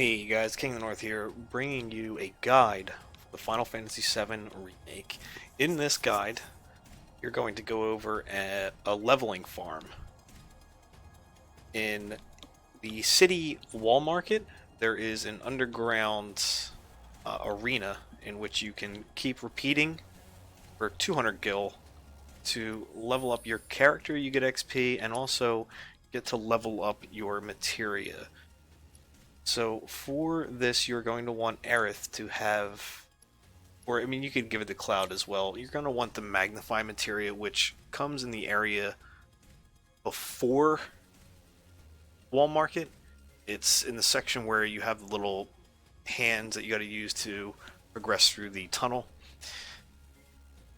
Hey guys, King of the North here, bringing you a guide for the Final Fantasy VII Remake. In this guide, you're going to go over a leveling farm. In the city wall market, there is an underground arena in which you can keep repeating for 200 gil to level up your character. You get XP, and also get to level up your materia. So for this, you're going to want Aerith to have, or I mean, you could give it to Cloud as well. You're going to want the Magnify materia, which comes in the area before Wall Market. It's in the section where you have the little hands that you got to use to progress through the tunnel.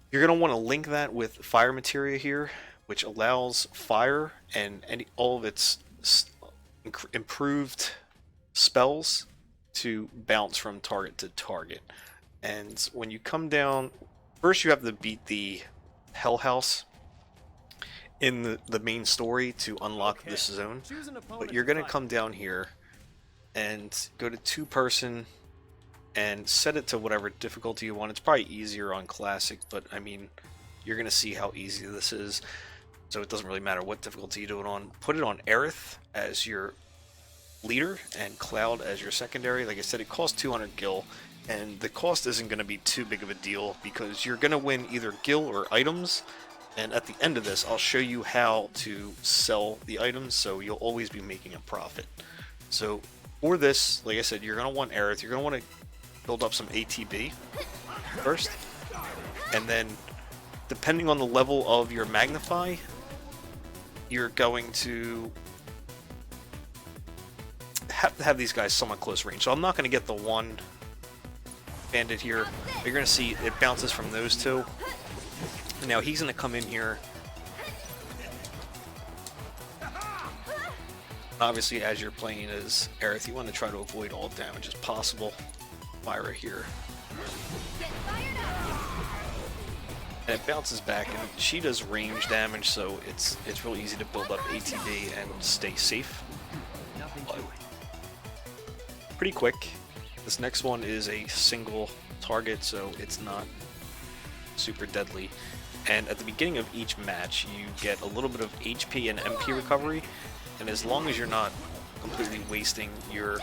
You're going to want to link that with Fire materia here, which allows Fire and all of its improved spells to bounce from target to target. And when you come down, first you have to beat the Hell House in the main story to unlock this zone. But you're going to come down here and go to 2-person and set it to whatever difficulty you want. It's probably easier on Classic, but I mean, you're going to see how easy this is. So it doesn't really matter what difficulty you do it on. Put it on Aerith as your leader and Cloud as your secondary. Like I said, it costs 200 gil, and the cost isn't going to be too big of a deal because you're going to win either gil or items, and at the end of this I'll show you how to sell the items, so you'll always be making a profit. So for this, like I said, you're going to want Aerith. You're going to want to build up some ATB first, and then depending on the level of your Magnify, you're going to have to have these guys somewhat close range. So I'm not going to get the one bandit here. You're going to see it bounces from those two. And now he's going to come in here. Obviously, as you're playing as Aerith, you want to try to avoid all damage as possible. Myra here. And it bounces back, and she does range damage, so it's really easy to build up ATB and stay safe. But pretty quick. This next one is a single target, so it's not super deadly. And at the beginning of each match, you get a little bit of HP and MP recovery, and as long as you're not completely wasting your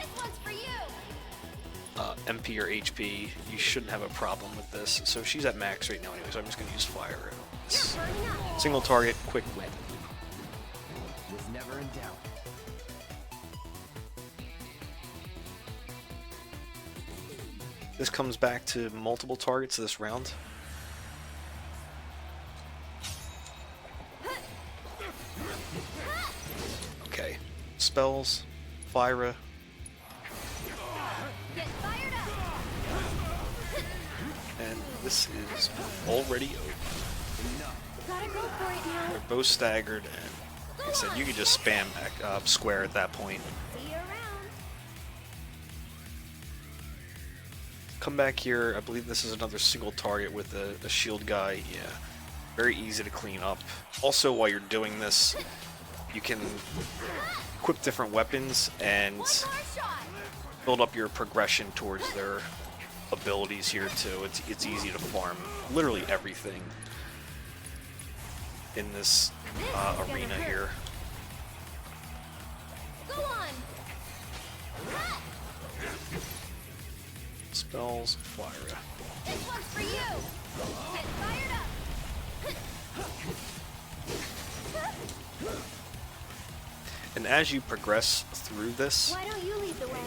MP or HP, you shouldn't have a problem with this. So she's at max right now anyway, so I'm just going to use Fire. Single target, quick win. Was never in doubt. This comes back to multiple targets this round. Okay, spells, Fyra. And this is already over. They're both staggered, and like I said, you can just spam square at that point. Come back here. I believe this is another single target with the shield guy. Yeah, very easy to clean up. Also, while you're doing this, you can equip different weapons and build up your progression towards their abilities here too. It's easy to farm literally everything in this arena here. Spells, Fire. This one's for you. Get fired up. And as you progress through this, Why don't you lead the way?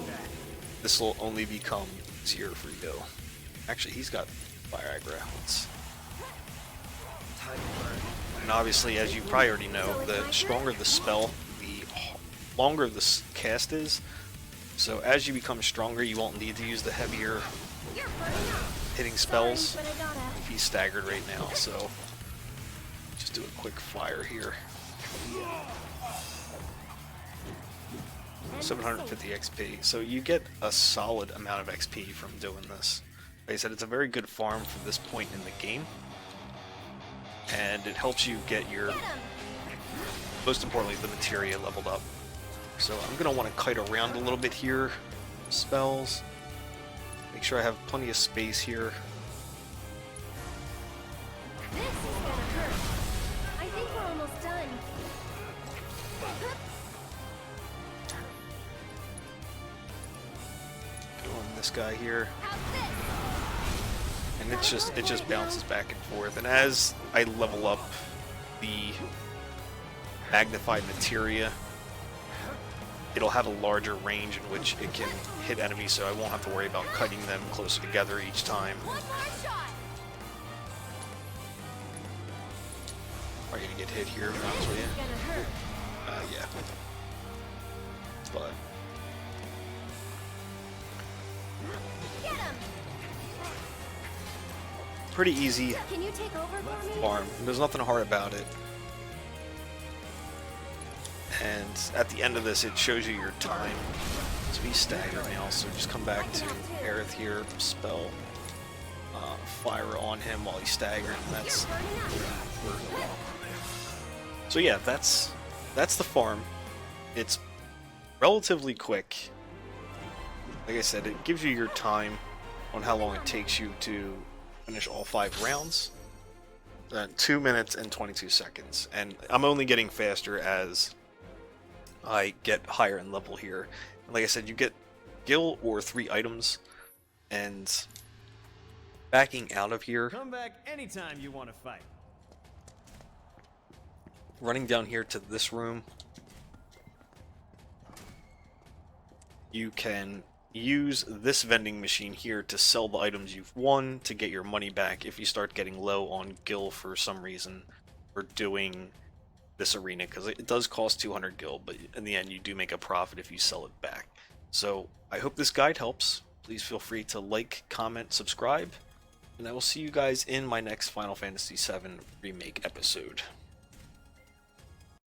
this will only become easier for you. Actually, he's got Fire aggro. And obviously, as you probably already know, the stronger the spell, the longer the cast is. So as you become stronger, you won't need to use the heavier hitting spells. He's staggered right now, so just do a quick Fire here. 750 XP, so you get a solid amount of XP from doing this. Like I said, it's a very good farm for this point in the game, and it helps you get your, most importantly, the materia leveled up. So I'm going to want to kite around a little bit here spells. Make sure I have plenty of space here. This is gonna hurt. I think we're almost done. Go on this guy here. How's this? And it just bounces back and forth. And as I level up the magnified materia, it'll have a larger range in which it can hit enemies, so I won't have to worry about cutting them closer together each time. One more shot. Are you gonna get hit here, to be honest with It's you? gonna hurt. Yeah. But Get him. pretty easy Can you take over for me? farm. There's nothing hard about it. And at the end of this, it shows you your time. So he's staggered now, so just come back to Aerith here, spell fire on him while he's staggered, and that's so yeah, that's the farm. It's relatively quick. Like I said, it gives you your time on how long it takes you to finish all 5 rounds. 2 minutes and 22 seconds, and I'm only getting faster as I get higher in level here. And like I said, you get gil or 3 items, and backing out of here, Come back anytime you want to fight. running down here to this room, you can use this vending machine here to sell the items you've won to get your money back if you start getting low on gil for some reason for doing this arena, because it does cost 200 gil, but in the end you do make a profit if you sell it back. So I hope this guide helps. Please feel free to like, comment, subscribe, and I will see you guys in my next Final Fantasy VII Remake episode.